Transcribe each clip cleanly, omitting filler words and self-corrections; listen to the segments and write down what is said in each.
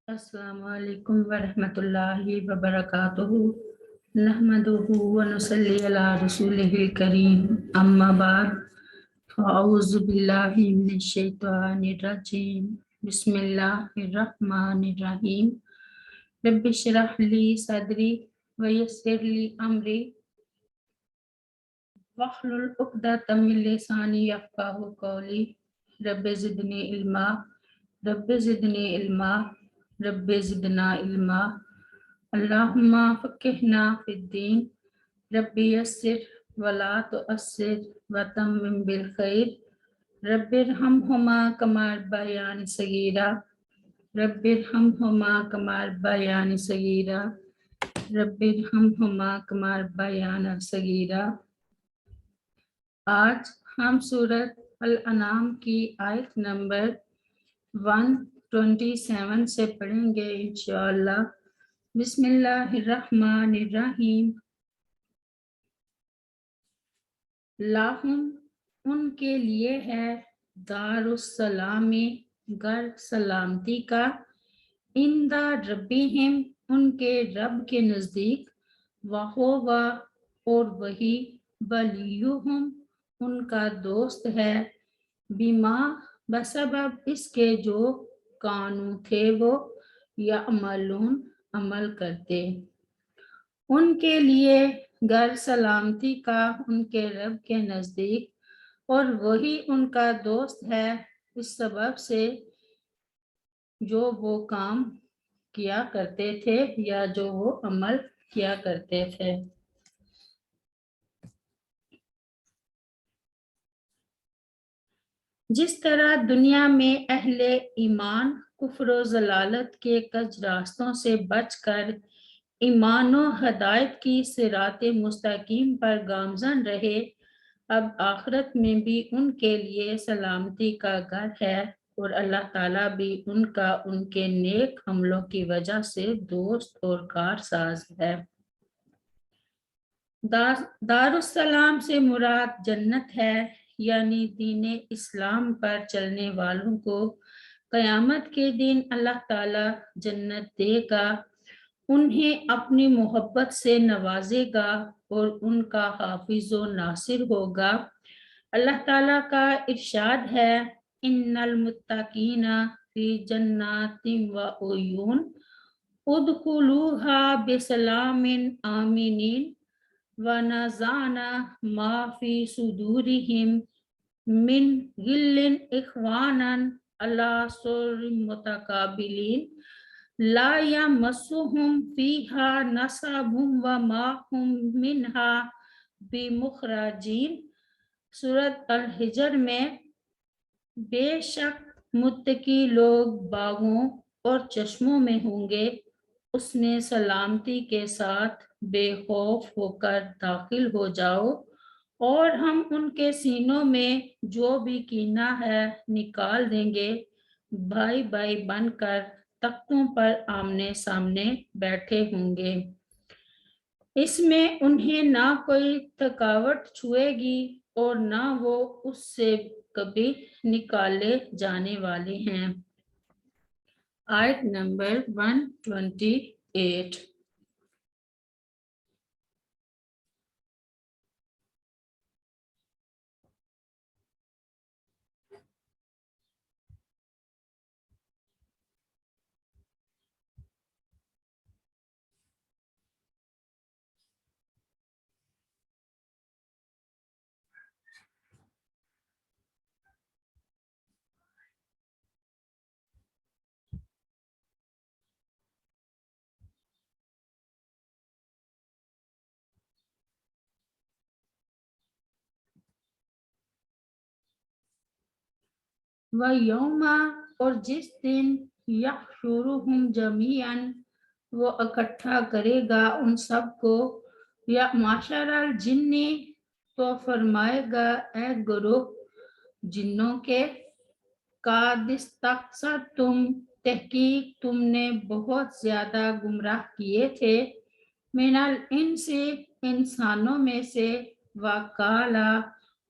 अस्सलामु अलैकुम वरहमतुल्लाहि वबरकातुहू नहमदुहु व नुसल्ली अला रसूलिहिल करीम अम्मा बाद फ़अऊज़ु बिल्लाहि मिनश शैतानिर रजीम बिस्मिल्लाहिर रहमानिर रहीम रब्बि इश्रह ली सदरी व यस्सिर ली अमरी वहलुल उक़दतम मिन लिसानी यफ़क़हू क़ौली रब्बि ज़िदनी इल्मा रब्बि ज़िदनी इल्मा रब्बि ज़िदना इल्मा अल्लाहुम्मा फ़क़्हिना फ़िद्दीन रब्बि यस्सिर वला तुअस्सिर व तम्मिम बिल खैर रब्बिरहमहुमा कमा रब्बयानी सगीरा रब्बिरहमहुमा कमा रब्बयानी सगीरा रब्बिरहमहुमा कमा रब्बयाना सगीरा। आज हम सूरत अल-अनाम की आयत नंबर 127 से पढ़ेंगे इंशाअल्लाह। बिस्मिल्लाहिर्रहमानिर्रहीम। लाहुम उनके लिए है दारुस्सलामी घर सलामती का, इंदा रब्बिहिम उनके रब के नज़दीक, वहुवा और वही वलियुहुम उनका दोस्त है, बिमा बसबब इसके जो कानू थे वो या अमलून अमल करते। उनके लिए घर सलामती का उनके रब के नज़दीक और वही उनका दोस्त है इस सबब से जो वो काम किया करते थे या जो वो अमल किया करते थे। जिस तरह दुनिया में अहले ईमान कुफ्र व ज़लालत के कज रास्तों से बचकर ईमान व हदायत की सिराते मुस्तकीम पर गामजन रहे, अब आखिरत में भी उनके लिए सलामती का घर है और अल्लाह ताला भी उनका उनके नेक हमलों की वजह से दोस्त और कारसाज है। दारुस्सलाम से मुराद जन्नत है, यानी दीन इस्लाम पर चलने वालों को क़यामत के दिन अल्लाह ताला जन्नत देगा, उन्हें अपनी मोहब्बत से नवाजेगा और उनका हाफिज़ व नासिर होगा। अल्लाह ताला का इरशाद है, इन्नल मुत्तकीना फी जन्नातिन व उयून उदखुलूहा बिसलामिन आमिनीन व नज़ाना मा फी सुदूरिहिम मिन गिल्लिन इख्वानन अला सुर्रिन मुतकाबिलीन ला यमस्सुहुम फीहा नसबुम व मा हुम मिनहा बिमुखरजीन। सूरत अल-हिजर में बेशक मुत्तकी लोग बागों और चश्मों में होंगे, उसमें सलामती के साथ बेखौफ होकर दाखिल हो जाओ और हम उनके सीनों में जो भी कीना है निकाल देंगे। भाई भाई बनकर तख्तों पर आमने सामने बैठे होंगे, इसमें उन्हें ना कोई थकावट छुएगी और ना वो उससे कभी निकाले जाने वाले हैं। आयत नंबर 128। व यौमा और जिस दिन यहशुरुहुम जमीअन वो इकट्ठा करेगा उन सबको, या माशरल जिन्नी तो फरमाएगा ए गुरुह जिन्नों के, कादिस्तक्सर तुम तहकीक तुमने बहुत ज्यादा गुमराह किए थे, मिनल इनसे इंसानों में से, वकाला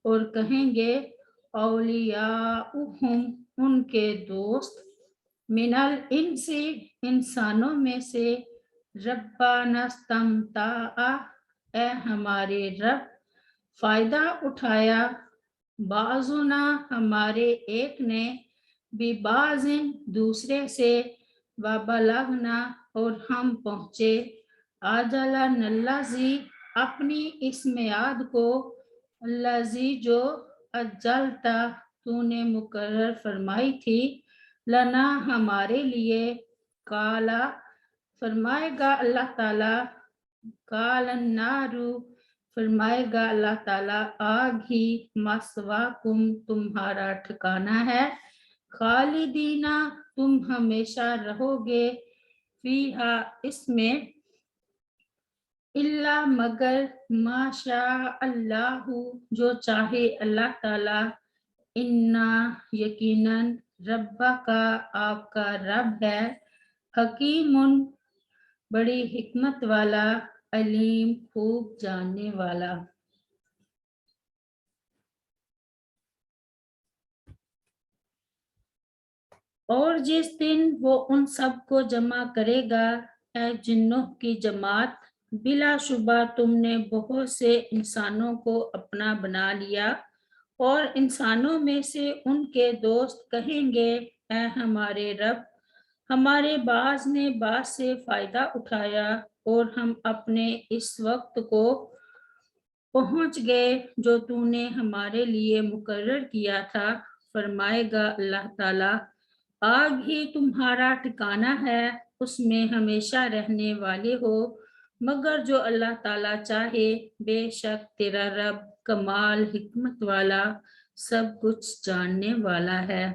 और कहेंगे औलियाउहुम उनके दोस्त, मिनल इनसे इंसानों में से रब्बाना स्तमताअ, ए हमारे रब फायदा उठाया, बाजुना हमारे एक ने, बिबाजिन दूसरे से, वबलगना और हम पहुँचे, आजला नल्लाजी अपनी इस मियाद को, अल्लाजी जो अज्जलता तूने मुकर्रर फरमाई थी, लना हमारे लिए, काला फरमाएगा अल्लाह ताला, कालन नारू फरमाएगा अल्लाह ताला, आग ही, मसवाकुम तुम्हारा ठिकाना है, खालिदीना तुम हमेशा रहोगे, फीहा इसमें, इल्ला मगर, माशा अल्लाहु जो चाहे अल्लाह ताला, इन्ना यकीनन, रब्बा का आपका रब है, हकीमुन बड़ी हिकमत वाला, अलीम खूब जानने वाला। और जिस दिन वो उन सबको जमा करेगा, ऐ जिन्नों की जमात, बिलाशुबा तुमने बहुत से इंसानों को अपना बना लिया, और इंसानों में से उनके दोस्त कहेंगे, ऐ हमारे रब, हमारे बाज ने बाज से फायदा उठाया, और हम अपने इस वक्त को पहुंच गए जो तूने हमारे लिए मुकर्रर किया था। फरमाएगा अल्लाह ताला, आग ही तुम्हारा ठिकाना है, उसमें हमेशा रहने वाले हो, मगर जो अल्लाह ताला चाहे, बेशक तेरा रब कमाल हिकमत वाला, सब कुछ जानने वाला है।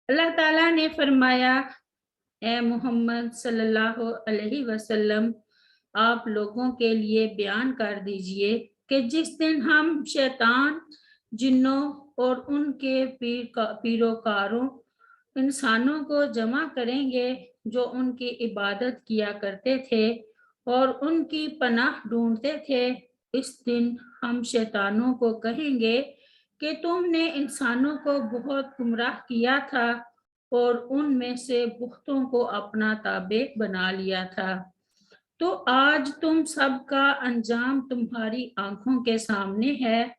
अल्लाह ताला ने फरमाया, ए मोहम्मद सल्लल्लाहु अलैहि वसल्लम, आप लोगों के लिए बयान कर दीजिए कि जिस दिन हम शैतान, जिन्नों और उनके पीरोकारों इंसानों को जमा करेंगे जो उनकी इबादत किया करते थे और उनकी पनाह ढूंढते थे, इस दिन हम शैतानों को कहेंगे कि तुमने इंसानों को बहुत गुमराह किया था और उनमें से बहुतों को अपना ताबे बना लिया था, तो आज तुम सबका अंजाम तुम्हारी आंखों के सामने है।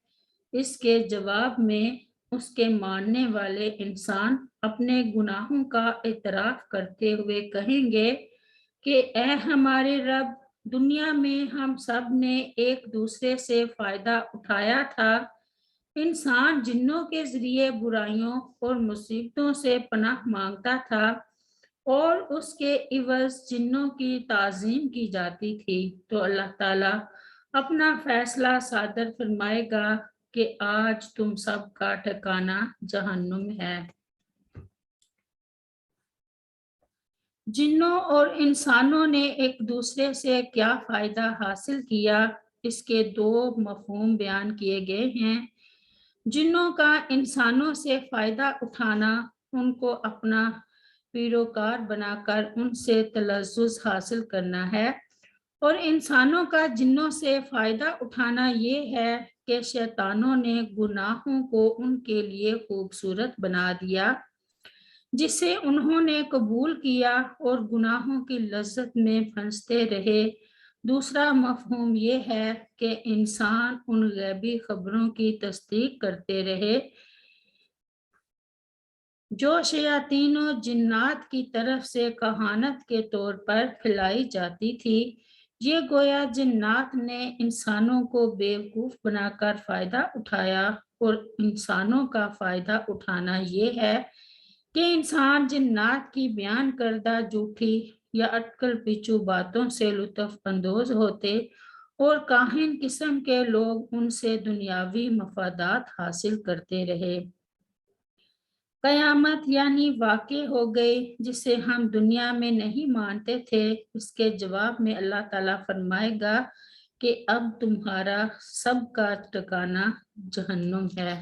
इसके जवाब में उसके मानने वाले इंसान अपने गुनाहों का इतराफ करते हुए कहेंगे कि ए हमारे रब, दुनिया में हम सब ने एक दूसरे से फायदा उठाया था, इंसान जिन्नों के जरिए बुराइयों और मुसीबतों से पनाह मांगता था और उसके इवज जिन्नों की ताजीम की जाती थी, तो अल्लाह ताला अपना फैसला सादर फरमाएगा कि आज तुम सब का ठिकाना जहन्नुम है। जिन्नों और इंसानों ने एक दूसरे से क्या फायदा हासिल किया, इसके दो मफहूम बयान किए गए हैं। जिन्नों का इंसानों से फायदा उठाना, उनको अपना पैरोकार बनाकर उनसे तलज़्ज़ुज़ हासिल करना है, और इंसानों का जिन्नों से फायदा उठाना ये है कि शैतानों ने गुनाहों को उनके लिए खूबसूरत बना दिया, जिसे उन्होंने कबूल किया और गुनाहों की लज्जत में फंसते रहे। दूसरा मफहूम ये है कि इंसान उन गैबी खबरों की तस्दीक करते रहे जो शयातीनों जिन्नात की तरफ से कहानत के तौर पर फैलाई जाती थी। ये गोया जिन्नात ने इंसानों को बेवकूफ़ बनाकर फ़ायदा उठाया, और इंसानों का फ़ायदा उठाना ये है कि इंसान जिन्नात की बयान करदा झूठी या अटकल पिचू बातों से लुत्फ़ अंदोज़ होते और काहिन किस्म के लोग उनसे दुनियावी मफादात हासिल करते रहे। कयामत यानी वाक़ई हो गई, जिसे हम दुनिया में नहीं मानते थे। इसके जवाब में अल्लाह ताला फरमाएगा कि अब तुम्हारा सबका ठिकाना जहन्नुम है।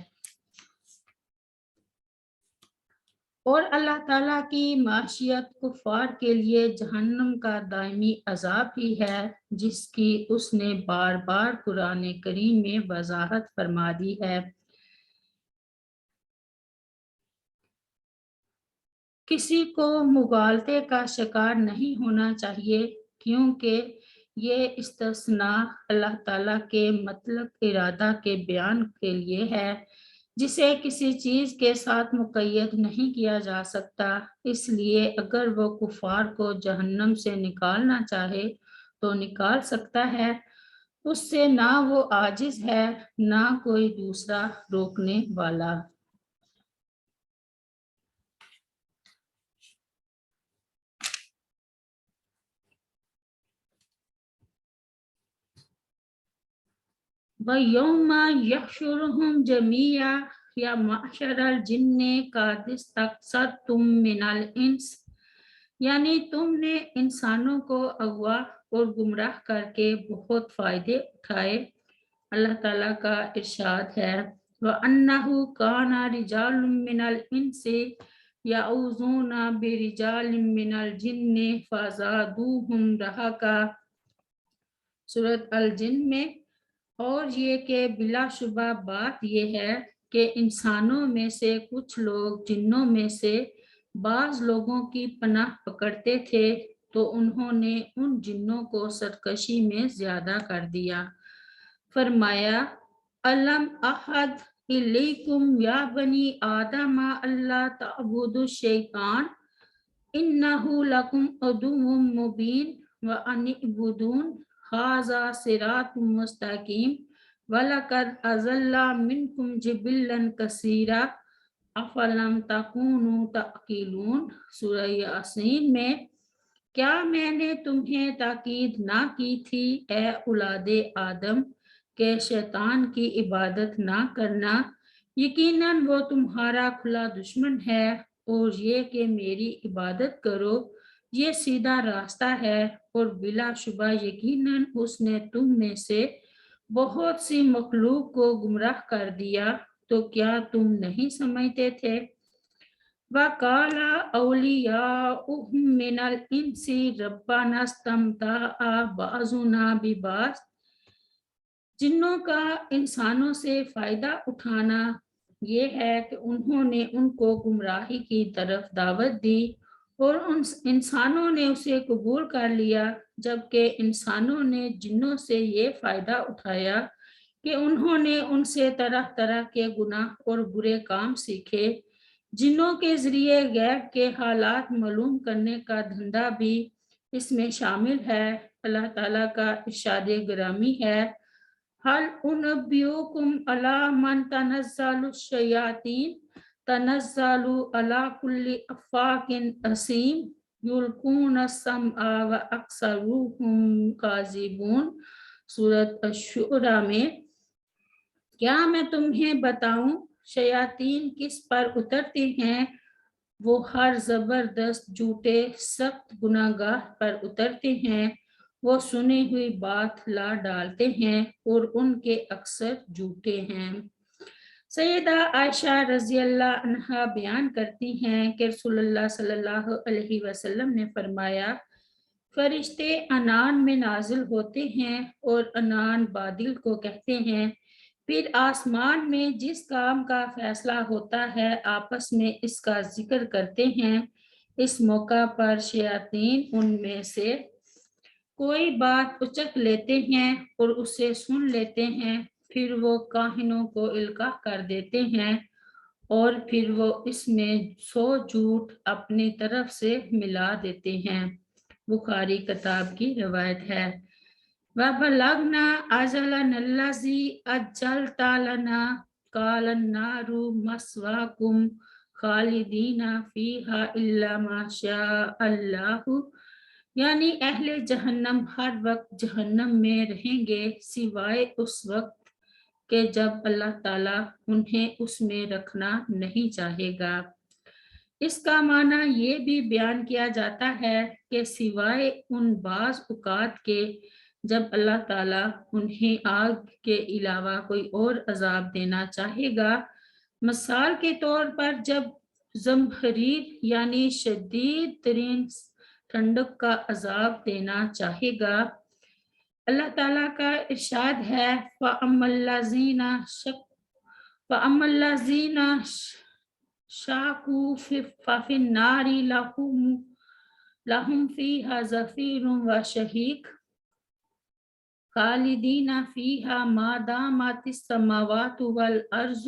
और अल्लाह ताला की माशियत कुफ़ार के लिए जहन्नुम का दायमी अजाब ही है, जिसकी उसने बार बार कुरान करीम में वजाहत फरमा दी है। کسی کو مغالطے کا شکار نہیں ہونا چاہیے، کیونکہ یہ استثناء اللہ تعالیٰ کے مطلق ارادہ کے بیان کے لیے ہے، جسے کسی چیز کے ساتھ مقید نہیں کیا جا سکتا۔ اس لیے اگر وہ کفار کو جہنم سے نکالنا چاہے تو نکال سکتا ہے، اس سے نہ وہ عاجز ہے نہ کوئی دوسرا روکنے والا۔ وَيَوْمَ يَحْشُرُهُمْ جَمِيعًا يَا مَعْشَرَ الْجِنِّ قَدِ اسْتَكْثَرْتُم مِّنَ الْإِنسِ، یعنی تم نے انسانوں کو اغوا اور گمراہ کر کے بہت فائدے اٹھائے۔ اللہ تعالیٰ کا ارشاد ہے وَأَنَّهُ كَانَ رِجَالٌ مِّنَ الْإِنسِ يَعُوذُونَ بِرِجَالٍ مِّنَ الْجِنِّ فَزَادُوهُمْ رَهَقًا، سورۃ الجن میں۔ اور یہ کہ بلا شبہ بات یہ ہے کہ انسانوں میں سے کچھ لوگ جنوں میں سے بعض لوگوں کی پناہ پکڑتے تھے تو انہوں نے ان جنوں کو سرکشی میں زیادہ کر دیا۔ فرمایا الم احد الیکم یا بنی آدم اللہ تعبدوا الشیطان انہ لکم عدو مبین وان اعبدون ھذا صراط مستقیم وَلَقَدْ أَضَلَّ مِنْكُمْ جِبِلًّا كَثِيرًا أَفَلَمْ تَكُونُوا تَعْقِلُونَ، سورہ یاسین میں۔ کیا میں نے تمہیں تاکید نہ کی تھی اے اولاد آدم کہ شیطان کی عبادت نہ کرنا، یقیناً وہ تمہارا کھلا دشمن ہے، اور یہ کہ میری عبادت کرو یہ سیدھا راستہ ہے، اور بلا شبہ یقیناً اس نے تم میں سے بہت سی مخلوق کو گمراہ کر دیا، تو کیا تم نہیں سمجھتے تھے؟ وَقَالَ أَوْلِيَاؤُهُم مِّنَ الْإِنسِ رَبَّنَا اسْتَمْتَعَ بَعْضُنَا بِبَعْضٍ، جنوں کا انسانوں سے فائدہ اٹھانا یہ ہے کہ انہوں نے ان کو گمراہی کی طرف دعوت دی اور ان انسانوں نے اسے قبول کر لیا، جبکہ انسانوں نے جنوں سے یہ فائدہ اٹھایا کہ انہوں نے ان سے طرح طرح کے گناہ اور برے کام سیکھے۔ جنوں کے ذریعے غیب کے حالات معلوم کرنے کا دھندا بھی اس میں شامل ہے۔ اللہ تعالیٰ کا ارشاد گرامی ہے حل انبیوکم علی من تنزل الشیاطین تنزل علی کل افاق اثیم یلقون السمع واکثرهم کاذبون، سورۃ الشعراء میں۔ کیا میں تمہیں بتاؤں شیاطین کس پر اترتے ہیں؟ وہ ہر زبردست جھوٹے سخت گناہ گار پر اترتے ہیں، وہ سنی ہوئی بات لا ڈالتے ہیں اور ان کے اکثر جھوٹے ہیں۔ سیدہ عائشہ رضی اللہ عنہا بیان کرتی ہیں کہ رسول اللہ صلی اللہ علیہ وسلم نے فرمایا فرشتے عنان میں نازل ہوتے ہیں اور عنان بادل کو کہتے ہیں، پھر آسمان میں جس کام کا فیصلہ ہوتا ہے آپس میں اس کا ذکر کرتے ہیں۔ اس موقع پر شیاطین ان میں سے کوئی بات اچک لیتے ہیں اور اسے سن لیتے ہیں، پھر وہ کاہنوں کو القاء کر دیتے ہیں اور پھر وہ اس میں 100 جھوٹ اپنی طرف سے ملا دیتے ہیں۔ بخاری کتاب کی روایت ہے۔ وَبَلَغْنَا أَجَلَنَا الَّذِي أَجَّلْتَ لَنَا قَالَ النَّارُ مَثْوَاكُمْ خَالِدِينَ فِيهَا إِلَّا مَا شَاءَ اللَّهُ، یعنی اہل جہنم ہر وقت جہنم میں رہیں گے سوائے اس وقت کہ جب اللہ تعالیٰ انہیں اس میں رکھنا نہیں چاہے گا۔ اس کا معنی یہ بھی بیان کیا جاتا ہے کہ سوائے ان بعض اوقات کے جب اللہ تعالیٰ انہیں آگ کے علاوہ کوئی اور عذاب دینا چاہے گا، مثال کے طور پر جب زمہریر یعنی شدید ترین ٹھنڈک کا عذاب دینا چاہے گا۔ اللہ تعالیٰ کا ارشاد ہے فَأَمَّا الَّذِينَ شاکو ففی النار لہم فیہا زفیر و شہیق خالدین فیہا ما دامت السماوات والارض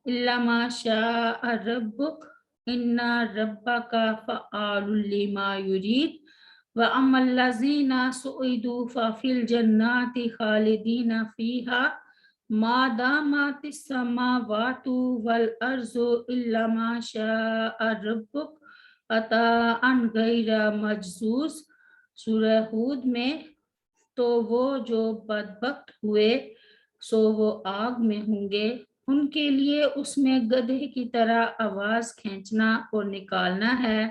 الا ما شاء ربک ان ربک فعال لما یرید وَأَمَّا الَّذِينَ سُعِدُوا فَفِي الْجَنَّاتِ خَالِدِينَ فِيهَا مَا دَامَتِ السَّمَاوَاتُ وَالْأَرْضُ إِلَّا مَا شَاءَ رَبُّكَ عَطَاءً غَيْرَ مَجْذُوذٍ۔ سورہ ہود میں تو وہ جو بدبخت ہوئے سو وہ آگ میں ہوں گے، ان کے لیے اس میں گدھے کی طرح آواز کھینچنا اور نکالنا ہے،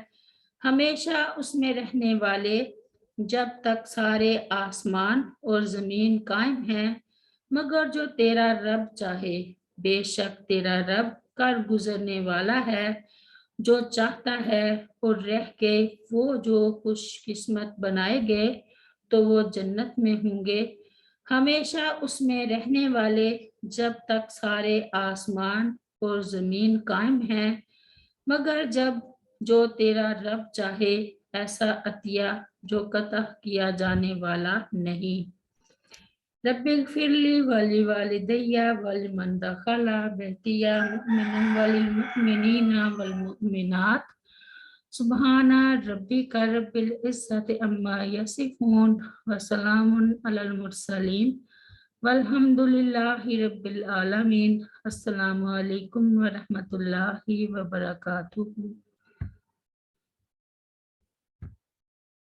ہمیشہ اس میں رہنے والے جب تک سارے آسمان اور زمین قائم ہیں، مگر جو تیرا رب چاہے، بے شک تیرا رب کر گزرنے والا ہے جو چاہتا ہے، اور رہ کے وہ جو خوش قسمت بنائے گئے تو وہ جنت میں ہوں گے، ہمیشہ اس میں رہنے والے جب تک سارے آسمان اور زمین قائم ہیں، مگر جب جو تیرا رب چاہے ایسا عطیہ جو قطع کیا جانے والا نہیں۔ رب اغفر لی ولی والدی ولمن دخل بیتی مؤمنا وللمؤمنین والمؤمنات سبحان ربک رب العزت عما یصفون وسلام علی المرسلین والحمد للہ رب العالمین۔ السلام علیکم ورحمۃ اللہ وبرکاتہ۔